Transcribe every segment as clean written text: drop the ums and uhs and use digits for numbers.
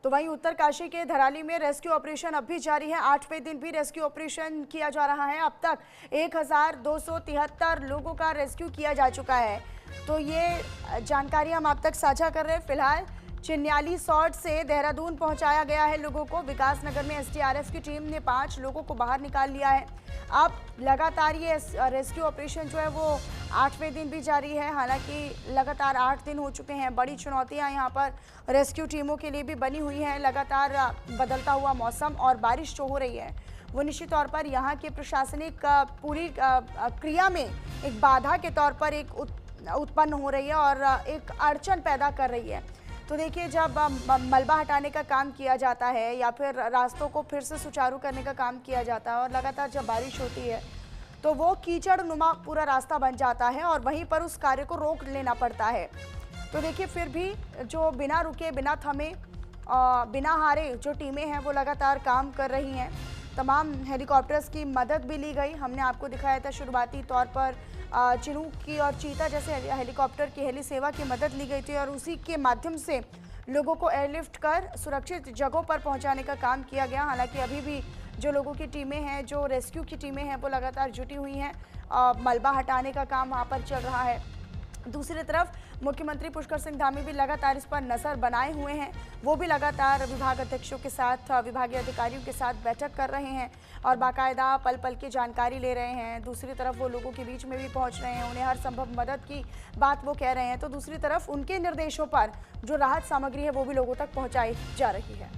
तो वहीं उत्तरकाशी के धराली में रेस्क्यू ऑपरेशन अब भी जारी है। 8वें दिन भी रेस्क्यू ऑपरेशन किया जा रहा है। अब तक 1273 लोगों का रेस्क्यू किया जा चुका है। तो ये जानकारी हम आप तक साझा कर रहे हैं। फिलहाल चिन्याली सॉर्ट से देहरादून पहुंचाया गया है लोगों को। विकासनगर में एसडीआरएफ की टीम ने 5 लोगों को बाहर निकाल लिया है। अब लगातार ये रेस्क्यू ऑपरेशन जो है वो 8वें दिन भी जारी है। हालांकि लगातार 8 दिन हो चुके हैं। बड़ी चुनौतियां यहाँ पर रेस्क्यू टीमों के लिए भी बनी हुई हैं। लगातार बदलता हुआ मौसम और बारिश जो हो रही है वो निश्चित तौर पर यहाँ के प्रशासनिक पूरी क्रिया में एक बाधा के तौर पर एक उत्पन्न हो रही है और एक अड़चन पैदा कर रही है। तो देखिए, जब मलबा हटाने का काम किया जाता है या फिर रास्तों को फिर से सुचारू करने का काम किया जाता है और लगातार जब बारिश होती है तो वो कीचड़ नुमा पूरा रास्ता बन जाता है और वहीं पर उस कार्य को रोक लेना पड़ता है। तो देखिए, फिर भी जो बिना रुके, बिना थमे, बिना हारे जो टीमें हैं वो लगातार काम कर रही हैं। तमाम हेलीकॉप्टर्स की मदद भी ली गई। हमने आपको दिखाया था शुरुआती तौर पर चिनूक की और चीता जैसे हेलीकॉप्टर की हेली सेवा की मदद ली गई थी और उसी के माध्यम से लोगों को एयरलिफ्ट कर सुरक्षित जगहों पर पहुंचाने का काम किया गया। हालांकि अभी भी जो लोगों की टीमें हैं, जो रेस्क्यू की टीमें हैं, वो लगातार जुटी हुई हैं। मलबा हटाने का काम वहाँ पर चल रहा है। दूसरी तरफ मुख्यमंत्री पुष्कर सिंह धामी भी लगातार इस पर नज़र बनाए हुए हैं। वो भी लगातार विभाग अध्यक्षों के साथ, विभागीय अधिकारियों के साथ बैठक कर रहे हैं और बाकायदा पल पल की जानकारी ले रहे हैं। दूसरी तरफ वो लोगों के बीच में भी पहुंच रहे हैं, उन्हें हर संभव मदद की बात वो कह रहे हैं। तो दूसरी तरफ उनके निर्देशों पर जो राहत सामग्री है वो भी लोगों तक पहुँचाई जा रही है।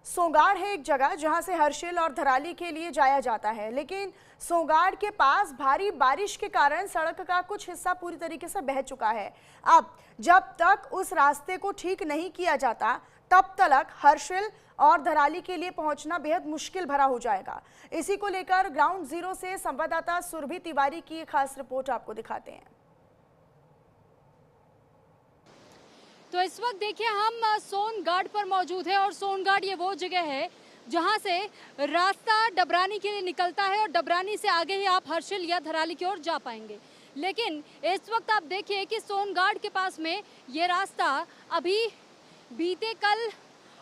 सोंगाड़ है एक जगह जहां से हर्षिल और धराली के लिए जाया जाता है, लेकिन सोंगाड़ के पास भारी बारिश के कारण सड़क का कुछ हिस्सा पूरी तरीके से बह चुका है। अब जब तक उस रास्ते को ठीक नहीं किया जाता तब तक हर्षिल और धराली के लिए पहुंचना बेहद मुश्किल भरा हो जाएगा। इसी को लेकर ग्राउंड जीरो से संवाददाता सुरभि तिवारी की खास रिपोर्ट आपको दिखाते हैं। तो इस वक्त देखिए, हम सोनगाड़ पर मौजूद है और सोनगाड़ ये वो जगह है जहां से रास्ता डबरानी के लिए निकलता है और डबरानी से आगे ही आप हर्षिल या धराली की ओर जा पाएंगे। लेकिन इस वक्त आप देखिए कि सोनगाड़ के पास में ये रास्ता अभी बीते कल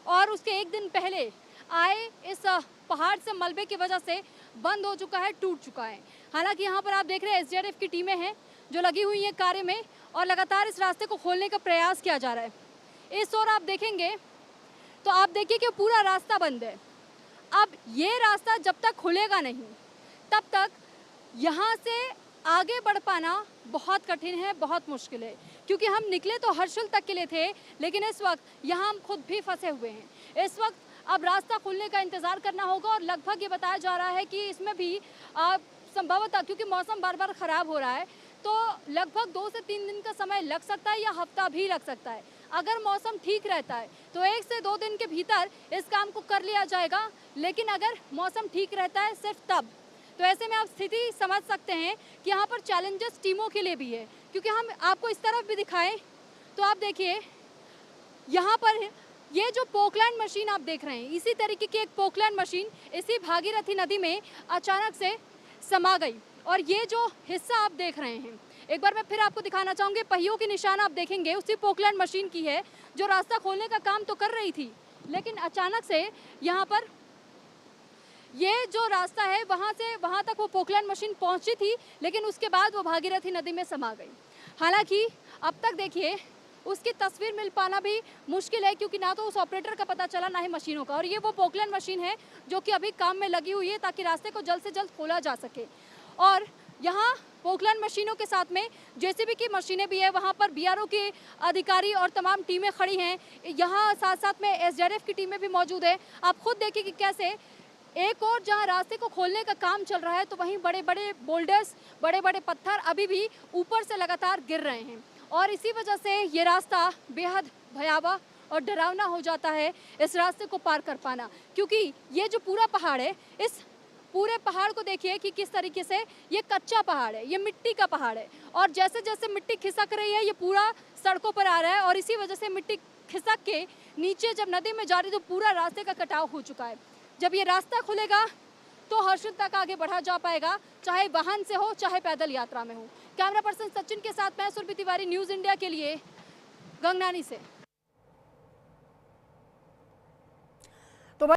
और उसके एक दिन पहले आए इस पहाड़ से मलबे की वजह से बंद हो चुका है, टूट चुका है। हालांकि यहाँ पर आप देख रहे हैं एसडीआरएफ की टीमें हैं जो लगी हुई हैं कार्य में और लगातार इस रास्ते को खोलने का प्रयास किया जा रहा है। इस ओर आप देखेंगे तो आप देखिए कि पूरा रास्ता बंद है। अब ये रास्ता जब तक खुलेगा नहीं तब तक यहाँ से आगे बढ़ पाना बहुत कठिन है, बहुत मुश्किल है, क्योंकि हम निकले तो हर्षिल तक के लिए थे, लेकिन इस वक्त यहाँ हम खुद भी फंसे हुए हैं। इस वक्त अब रास्ता खुलने का इंतज़ार करना होगा और लगभग ये बताया जा रहा है कि इसमें भी संभवतः, क्योंकि मौसम बार बार ख़राब हो रहा है, तो लगभग 2 से 3 दिन का समय लग सकता है या हफ्ता भी लग सकता है। अगर मौसम ठीक रहता है तो 1 से 2 दिन के भीतर इस काम को कर लिया जाएगा, लेकिन अगर मौसम ठीक रहता है सिर्फ तब। तो ऐसे में आप स्थिति समझ सकते हैं कि यहाँ पर चैलेंजेस टीमों के लिए भी है, क्योंकि हम आपको इस तरफ भी दिखाएं तो आप देखिए यहाँ पर ये जो पोकलैंड मशीन आप देख रहे हैं, इसी तरीके की एक पोकलैंड मशीन इसी भागीरथी नदी में अचानक से समा गई और ये जो हिस्सा आप देख रहे हैं, एक बार मैं फिर आपको दिखाना चाहूँगी, पहियों के निशान आप देखेंगे उसी पोकलैंड मशीन की है जो रास्ता खोलने का काम तो कर रही थी, लेकिन अचानक से यहाँ पर ये जो रास्ता है वहाँ से वहाँ तक वो पोकलैंड मशीन पहुँची थी, लेकिन उसके बाद वो भागीरथी नदी में समा गई। हालांकि अब तक देखिए उसकी तस्वीर मिल पाना भी मुश्किल है, क्योंकि ना तो उस ऑपरेटर का पता चला ना ही मशीनों का। और ये वो पोकलैंड मशीन है जो कि अभी काम में लगी हुई है ताकि रास्ते को जल्द से जल्द खोला जा सके। और यहाँ पोकलैंड मशीनों के साथ में जेसीबी की मशीनें भी है, वहाँ पर बीआरओ के अधिकारी और तमाम टीमें खड़ी हैं। यहाँ साथ साथ में एसडीआरएफ की टीमें भी मौजूद है। आप खुद देखिए कि कैसे एक और जहाँ रास्ते को खोलने का काम चल रहा है तो वहीं बड़े बड़े बोल्डर्स, बड़े बड़े पत्थर अभी भी ऊपर से लगातार गिर रहे हैं और इसी वजह से ये रास्ता बेहद भयावह और डरावना हो जाता है इस रास्ते को पार कर पाना, क्योंकि ये जो पूरा पहाड़ है, इस पूरे पहाड़ को देखिए कि किस तरीके से ये कच्चा पहाड़ है, ये मिट्टी का पहाड़ है और जैसे जैसे मिट्टी खिसक रही है ये पूरा सड़कों पर आ रहा है और इसी वजह से मिट्टी खिसक के नीचे जब नदी में जा रही तो पूरा रास्ते का कटाव हो चुका है। जब ये रास्ता खुलेगा तो हर्षिल तक आगे बढ़ा जा पाएगा, चाहे वाहन से हो चाहे पैदल यात्रा में हो। कैमरा पर्सन सचिन के साथ मैं सुरभि तिवारी, न्यूज़ इंडिया के लिए गंगनानी से।